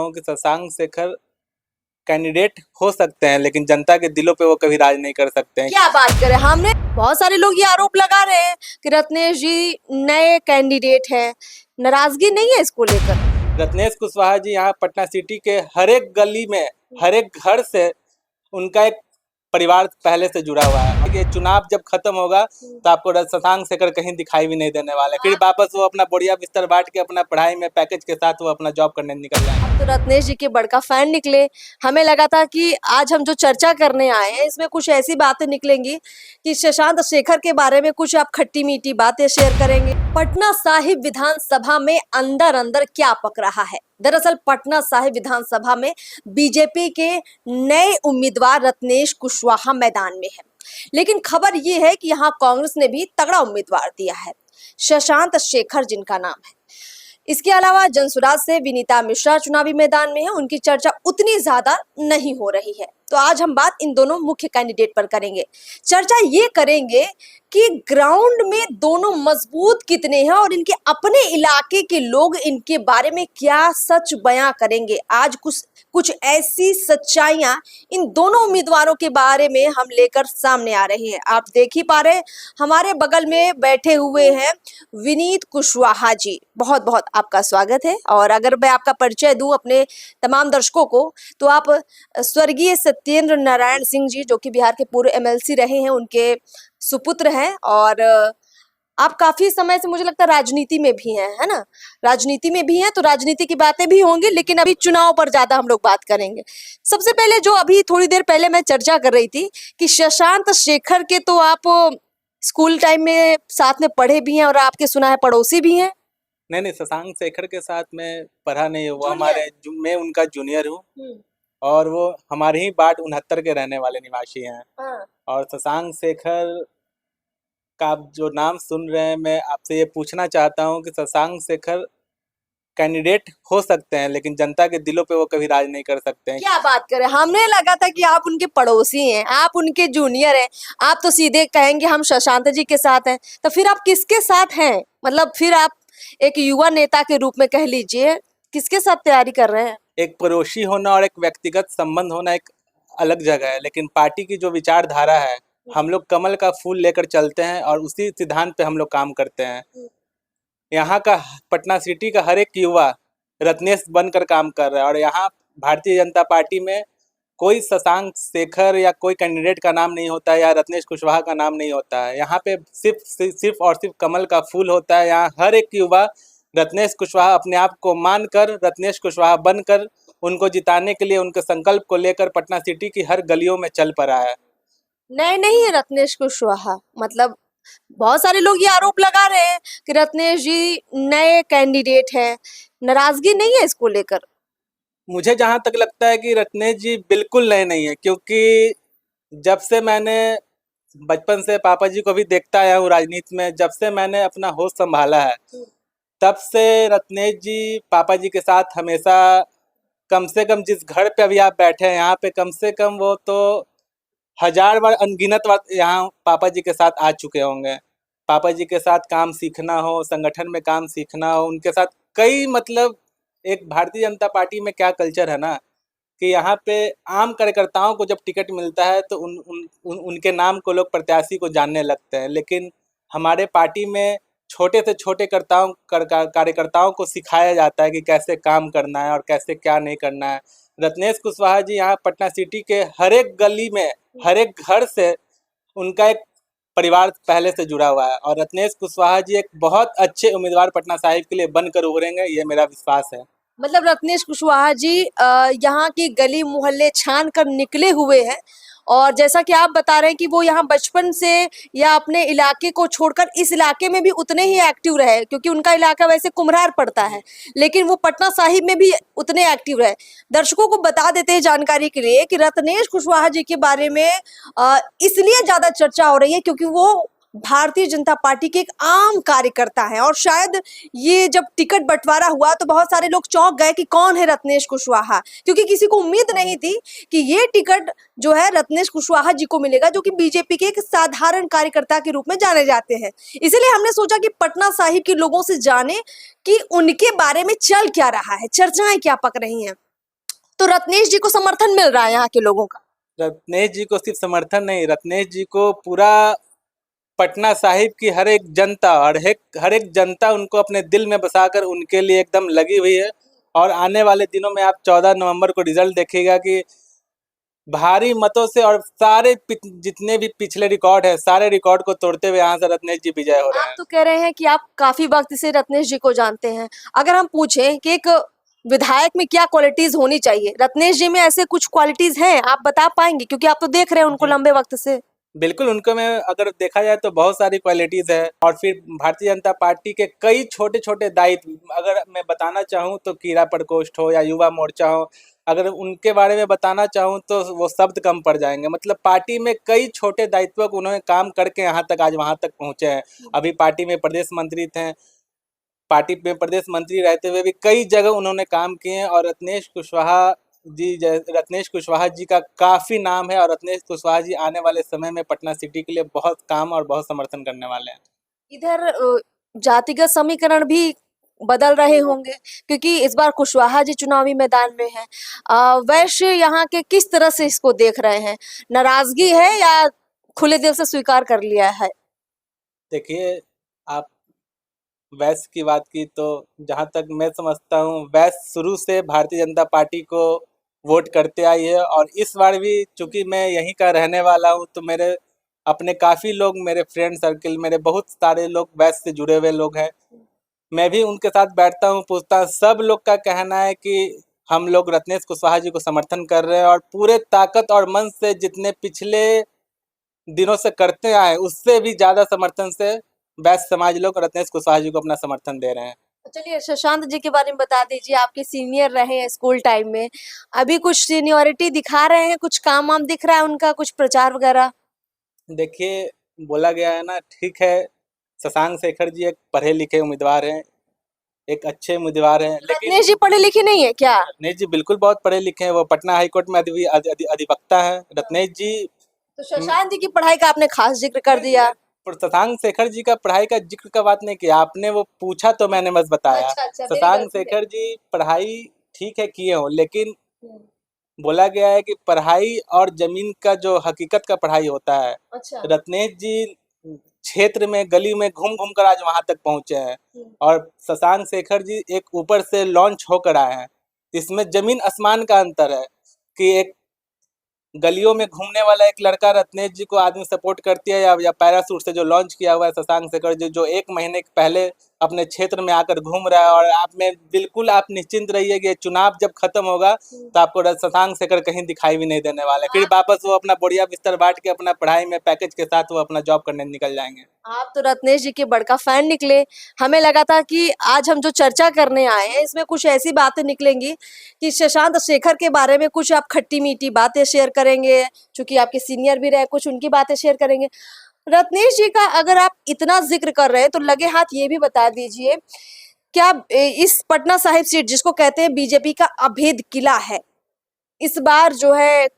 हूँ कि शशांक शेखर कैंडिडेट हो सकते हैं, लेकिन जनता के दिलों पे वो कभी राज नहीं कर सकते हैं। क्या बात करें, हमने बहुत सारे लोग ये आरोप लगा रहे हैं कि रत्नेश जी नए कैंडिडेट हैं, नाराजगी नहीं है इसको लेकर? रत्नेश कुशवाहा जी यहाँ पटना सिटी के हर एक गली में, हर एक घर से उनका एक परिवार पहले से जुड़ा हुआ है। ये चुनाव जब खत्म होगा तो आपको शशांक शेखर कहीं दिखाई भी नहीं देने वाले। फिर वापस वो अपना बढ़िया बिस्तर बांट के अपना पढ़ाई में पैकेज के साथ वो अपना जॉब करने निकल जाएंगे। अब तो रत्नेश जी के बड़का फैन निकले। हमें लगा था कि आज हम जो चर्चा करने आए हैं इसमें कुछ ऐसी बातें निकलेंगी कि शशांक शेखर के बारे में कुछ आप खट्टी मीठी बातें शेयर करेंगे। पटना साहिब विधानसभा में अंदर अंदर क्या पक रहा है? दरअसल पटना साहिब विधानसभा में बीजेपी के नए उम्मीदवार रत्नेश कुशवाहा मैदान में है, लेकिन खबर ये है कि यहाँ कांग्रेस ने भी तगड़ा उम्मीदवार दिया है, शशांक शेखर जिनका नाम है। इसके अलावा जनसुराज से विनीता मिश्रा चुनावी मैदान में है, उनकी चर्चा उतनी ज्यादा नहीं हो रही है। तो आज हम बात इन दोनों मुख्य कैंडिडेट पर करेंगे। चर्चा ये करेंगे कि ग्राउंड में दोनों मजबूत कितने हैं और इनके अपने इलाके के लोग इनके बारे में क्या सच बयां करेंगे। आज कुछ ऐसी सच्चाइयां इन दोनों उम्मीदवारों के बारे में हम लेकर सामने आ रही हैं। आप देख ही पा रहे हमारे बगल में बैठे हुए हैं विनीत कुशवाहा जी, बहुत बहुत आपका स्वागत है। और अगर मैं आपका परिचय दूं अपने तमाम दर्शकों को तो आप स्वर्गीय सत्येंद्र नारायण सिंह जी, जो कि बिहार के पूर्व एमएलसी रहे हैं, उनके सुपुत्र हैं। और आप काफी समय से मुझे लगता है राजनीति में भी हैं, है ना? राजनीति में भी हैं तो राजनीति की बातें भी होंगी, लेकिन अभी चुनाव पर ज्यादा हम लोग बात करेंगे। सबसे पहले जो अभी थोड़ी देर पहले मैं चर्चा कर रही थी कि शशांक शेखर के तो आप स्कूल टाइम में साथ में पढ़े भी हैं और आपके सुना है पड़ोसी भी हैं। नहीं, शशांक शेखर के साथ मैं पढ़ा नहीं हुआ। मैं उनका जूनियर हूँ और वो हमारे ही वार्ड 69 के रहने वाले निवासी हैं। हाँ। और शशांक शेखर का आप जो नाम सुन रहे हैं, मैं आपसे ये पूछना चाहता हूँ कि शशांक शेखर कैंडिडेट हो सकते हैं, लेकिन जनता के दिलों पे वो कभी राज नहीं कर सकते हैं। क्या बात करें, हमने लगा था कि आप उनके पड़ोसी हैं, आप उनके जूनियर हैं, आप तो सीधे कहेंगे हम शशांक जी के साथ हैं। तो फिर आप किसके साथ हैं? मतलब फिर आप एक युवा नेता के रूप में कह लीजिए, किसके साथ तैयारी कर रहे हैं? एक पड़ोसी होना और एक व्यक्तिगत संबंध होना एक अलग जगह है, लेकिन पार्टी की जो विचारधारा है, हम लोग कमल का फूल लेकर चलते हैं और उसी सिद्धांत पे हम लोग काम करते हैं। यहाँ का पटना सिटी का हर एक युवा रत्नेश बनकर काम कर रहा है और यहाँ भारतीय जनता पार्टी में कोई शशांक शेखर या कोई कैंडिडेट का नाम नहीं होता है या रत्नेश कुशवाहा का नाम नहीं होता है। यहाँ पे सिर्फ और सिर्फ कमल का फूल होता है। यहाँ हर एक युवा रत्नेश कुशवाहा अपने आप को मानकर, रत्नेश कुशवाहा बनकर, उनको जिताने के लिए उनके संकल्प को लेकर पटना सिटी की हर गलियों में चल पड़ा है। नहीं है रत्नेश कुशवाहा, मतलब बहुत सारे लोग ये आरोप लगा रहे हैं कि रत्नेश जी नए कैंडिडेट हैं, नाराजगी नहीं है इसको लेकर? मुझे जहाँ तक लगता है कि रत्नेश जी बिल्कुल नए नहीं है, क्योंकि जब से मैंने बचपन से पापा जी को भी देखता आया हूँ राजनीति में, जब से मैंने अपना होश संभाला है तब से रत्नेश जी पापा जी के साथ हमेशा, कम से कम जिस घर पे अभी आप बैठे हैं यहाँ पे, कम से कम वो तो 1000 बार, अनगिनत बार यहाँ पापा जी के साथ आ चुके होंगे। पापा जी के साथ काम सीखना हो, संगठन में काम सीखना हो, उनके साथ कई, मतलब एक भारतीय जनता पार्टी में क्या कल्चर है ना कि यहाँ पे आम कार्यकर्ताओं को जब टिकट मिलता है तो उनके नाम को लोग प्रत्याशी को जानने लगते हैं, लेकिन हमारे पार्टी में छोटे से छोटे कार्यकर्ताओं को सिखाया जाता है कि कैसे काम करना है और कैसे क्या नहीं करना है। रत्नेश कुशवाहा जी यहाँ पटना सिटी के हर एक गली में, हर एक घर से उनका एक परिवार पहले से जुड़ा हुआ है और रत्नेश कुशवाहा जी एक बहुत अच्छे उम्मीदवार पटना साहिब के लिए बनकर उभरेंगे, ये मेरा विश्वास है। मतलब रत्नेश कुशवाहा जी यहाँ की गली मोहल्ले छान कर निकले हुए हैं और जैसा कि आप बता रहे हैं कि वो यहाँ बचपन से या अपने इलाके को छोड़कर इस इलाके में भी उतने ही एक्टिव रहे, क्योंकि उनका इलाका वैसे कुम्हरार पड़ता है, लेकिन वो पटना साहिब में भी उतने एक्टिव रहे। दर्शकों को बता देते हैं जानकारी के लिए कि रत्नेश कुशवाहा जी के बारे में इसलिए ज्यादा चर्चा हो रही है क्योंकि वो भारतीय जनता पार्टी के एक आम कार्यकर्ता है और शायद ये जब टिकट बंटवारा हुआ तो बहुत सारे लोग चौंक गए कि कौन है रत्नेश कुशवाहा, क्योंकि किसी को उम्मीद नहीं थी कि ये टिकट जो है रत्नेश कुशवाहा जी को मिलेगा, जो कि बीजेपी के एक साधारण कार्यकर्ता के रूप में जाने जाते हैं। इसलिए हमने सोचा कि पटना साहिब के लोगों से जाने कि उनके बारे में चल क्या रहा है, चर्चाएं क्या पक रही हैं। तो रत्नेश जी को समर्थन मिल रहा है यहाँ के लोगों का? रत्नेश जी को सिर्फ समर्थन नहीं, रत्नेश जी को पूरा पटना साहिब की हर एक जनता उनको अपने दिल में बसाकर उनके लिए एकदम लगी हुई है। और आने वाले दिनों में आप 14 नवंबर को रिजल्ट देखिएगा कि भारी मतों से और जितने भी पिछले रिकॉर्ड है, सारे रिकॉर्ड को तोड़ते हुए यहाँ से रत्नेश जी विजय हो रहे आप हैं। तो कह रहे हैं कि आप काफी वक्त से रत्नेश जी को जानते हैं। अगर हम पूछें कि एक विधायक में क्या क्वालिटीज होनी चाहिए, रत्नेश जी में ऐसे कुछ क्वालिटीज हैं, आप बता पाएंगे? क्योंकि आप तो देख रहे हैं उनको जी। लंबे वक्त से। बिल्कुल, उनको में अगर देखा जाए तो बहुत सारी क्वालिटीज़ है। और फिर भारतीय जनता पार्टी के कई छोटे-छोटे दायित्व अगर मैं बताना चाहूँ तो कीड़ा प्रकोष्ठ हो या युवा मोर्चा हो, अगर उनके बारे में बताना चाहूँ तो वो शब्द कम पड़ जाएँगे। मतलब पार्टी में कई छोटे दायित्वों को उन्होंने काम करके यहाँ तक आज वहाँ तक पहुँचे हैं। अभी पार्टी में प्रदेश मंत्री थे, पार्टी में प्रदेश मंत्री रहते हुए भी कई जगह उन्होंने काम किए हैं। और रत्नेश कुशवाहा जी का काफ़ी नाम है और रत्नेश कुशवाहा जी आने वाले समय में पटना सिटी के लिए बहुत काम और बहुत समर्थन करने वाले हैं। इधर जातिगत समीकरण भी बदल रहे होंगे, क्योंकि इस बार कुशवाहा जी चुनावी मैदान में हैं। वैश्य यहाँ के किस तरह से इसको देख रहे हैं? नाराजगी है या खुले दिल से स्वीकार कर लिया है? देखिए, आप वैश्य की बात की तो जहाँ तक मैं समझता हूँ, वैश्य शुरू से भारतीय जनता पार्टी को वोट करते आई है। और इस बार भी चूँकि मैं यहीं का रहने वाला हूँ तो मेरे अपने काफ़ी लोग, मेरे फ्रेंड सर्किल, मेरे बहुत सारे लोग वैश्य से जुड़े हुए लोग हैं। मैं भी उनके साथ बैठता हूँ, पूछता हूँ, सब लोग का कहना है कि हम लोग रत्नेश कुशवाहा जी को समर्थन कर रहे हैं और पूरे ताकत और मन से जितने पिछले दिनों से करते आए उससे भी ज़्यादा समर्थन से वैश्य समाज लोग रत्नेश कुशवाहा जी को अपना समर्थन दे रहे हैं। चलिए, शशांक जी के बारे में बता दीजिए। आपके सीनियर रहे हैं स्कूल टाइम में, अभी कुछ सीनियरिटी दिखा रहे हैं, कुछ काम वाम दिख रहा है उनका, कुछ प्रचार वगैरह? देखिए, बोला गया है ना, ठीक है, शशांक शेखर जी एक पढ़े लिखे उम्मीदवार हैं, एक अच्छे उम्मीदवार हैं, लेकिन रत्नेश जी पढ़े लिखे नहीं है क्या? रत्नेश जी बिल्कुल बहुत पढ़े लिखे हैं। वो पटना हाई कोर्ट में अधिवक्ता हैं। रत्नेश जी तो शशांक जी की पढ़ाई का आपने खास जिक्र कर दिया। पर शशांक शेखर जी का पढ़ाई का जिक्र का बात नहीं किया आपने, वो पूछा तो मैंने बस बताया। अच्छा अच्छा, मेरी शशांक गलती है। शेखर जी पढ़ाई ठीक है किए हो, लेकिन हम्म, बोला गया है कि पढ़ाई और जमीन का जो हकीकत का पढ़ाई होता है, अच्छा। रत्नेश जी क्षेत्र में गली में घूम घूम कर आज वहां तक पहुंचे हैं। और शशांक शेखर जी एक ऊपर से लॉन्च होकर आए हैं। इसमें जमीन आसमान का अंतर है कि एक गलियों में घूमने वाला एक लड़का रत्नेश जी को आदमी सपोर्ट करती है, या पैराशूट से जो लॉन्च किया हुआ है शशांक शेखर जी, जो 1 महीने पहले अपने क्षेत्र में आकर घूम रहा है। और आप निश्चिंत रहिए कि चुनाव जब खत्म होगा तो आपको शशांक शेखर कहीं दिखाई भी नहीं देने वाले। फिर वापस वो अपना बढ़िया बिस्तर बांट के अपना पढ़ाई में पैकेज के साथ वो अपना जॉब करने निकल जाएंगे। आप तो रत्नेश जी के बड़का फैन निकले। हमें लगा था कि आज हम जो चर्चा करने आए हैं इसमें कुछ ऐसी बातें निकलेंगी कि शशांक शेखर के बारे में कुछ आप खट्टी मीठी बातें शेयर करेंगे, क्योंकि आपके सीनियर भी रहे, कुछ उनकी बातें शेयर करेंगे। रत्नेश जी का अगर आप इतना जिक्र कर रहे हैं तो लगे हाथ ये भी बता दीजिए, क्या इस पटना साहिब सीट जिसको कहते हैं बीजेपी का अभेद किला है, इस बार जो है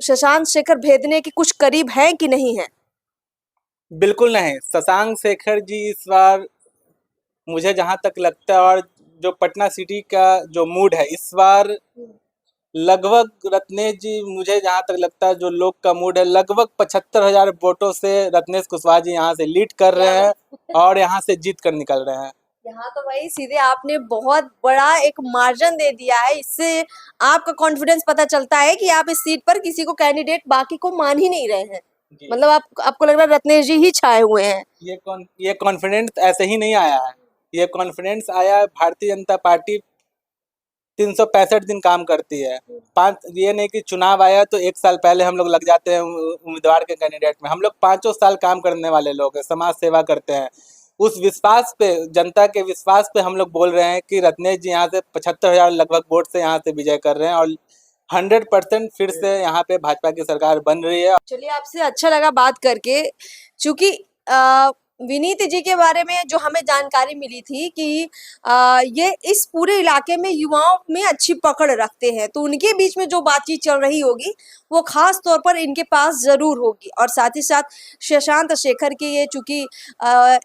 शशांक शेखर भेदने के कुछ करीब है कि नहीं है? बिल्कुल नहीं, शशांक शेखर जी इस बार मुझे जहाँ तक लगता है, और जो पटना सिटी का जो मूड है इस बार, लगभग रत्नेश जी, मुझे जहाँ तक लगता है जो लोग का मूड है, लगभग 75,000 वोटों से रत्नेश कुशवाहा जी यहाँ से लीड कर रहे हैं और यहाँ से जीत कर निकल रहे हैं। यहाँ तो भाई सीधे आपने बहुत बड़ा एक मार्जिन दे दिया है। इससे आपका कॉन्फिडेंस पता चलता है कि आप इस सीट पर किसी को कैंडिडेट बाकी को मान ही नहीं रहे हैं। मतलब आपको लग रहा है रत्नेश जी ही छाए हुए हैं। ये कॉन्फिडेंस ऐसे ही नहीं आया है, ये कॉन्फिडेंस आया है, भारतीय जनता पार्टी 365 दिन काम करती है। ये नहीं कि चुनाव आया तो 1 साल पहले हम लोग लग जाते हैं उम्मीदवार के कैंडिडेट में। हम लोग 5 साल काम करने वाले लोग हैं, समाज सेवा करते हैं। उस विश्वास पे, जनता के विश्वास पे हम लोग बोल रहे हैं कि रत्नेश जी यहाँ से 75,000 लगभग वोट से यहाँ से विजय कर रहे हैं और 100% फिर से यहाँ पे भाजपा की सरकार बन रही है। चलिए, आपसे अच्छा लगा बात करके, क्योंकि विनीत जी के बारे में जो हमें जानकारी मिली थी कि ये इस पूरे इलाके में युवाओं में अच्छी पकड़ रखते हैं, तो उनके बीच में जो बातचीत चल रही होगी वो खास तौर पर इनके पास जरूर होगी। और साथ ही साथ शशांक शेखर के ये चूंकि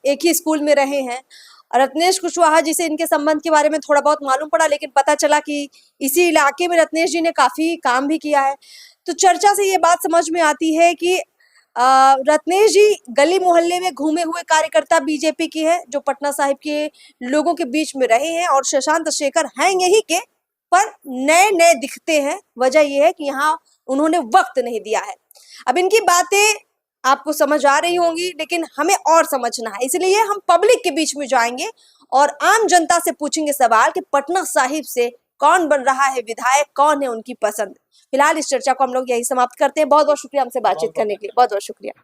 एक ही स्कूल में रहे हैं रत्नेश कुशवाहा जी से इनके संबंध के बारे में थोड़ा बहुत मालूम पड़ा, लेकिन पता चला कि इसी इलाके में रत्नेश जी ने काफी काम भी किया है। तो चर्चा से ये बात समझ में आती है कि रत्नेश जी गली मोहल्ले में घूमे हुए कार्यकर्ता बीजेपी की है, जो पटना साहिब के लोगों के बीच में रहे हैं, और शशांक शेखर हैं यही के, पर नए नए दिखते हैं। वजह यह है कि यहाँ उन्होंने वक्त नहीं दिया है। अब इनकी बातें आपको समझ आ रही होंगी, लेकिन हमें और समझना है, इसलिए हम पब्लिक के बीच में जाएंगे और आम जनता से पूछेंगे सवाल कि पटना साहिब से कौन बन रहा है विधायक, कौन है उनकी पसंद। फिलहाल इस चर्चा को हम लोग यही समाप्त करते हैं। बहुत बहुत शुक्रिया हमसे बातचीत करने के लिए, बहुत बहुत शुक्रिया।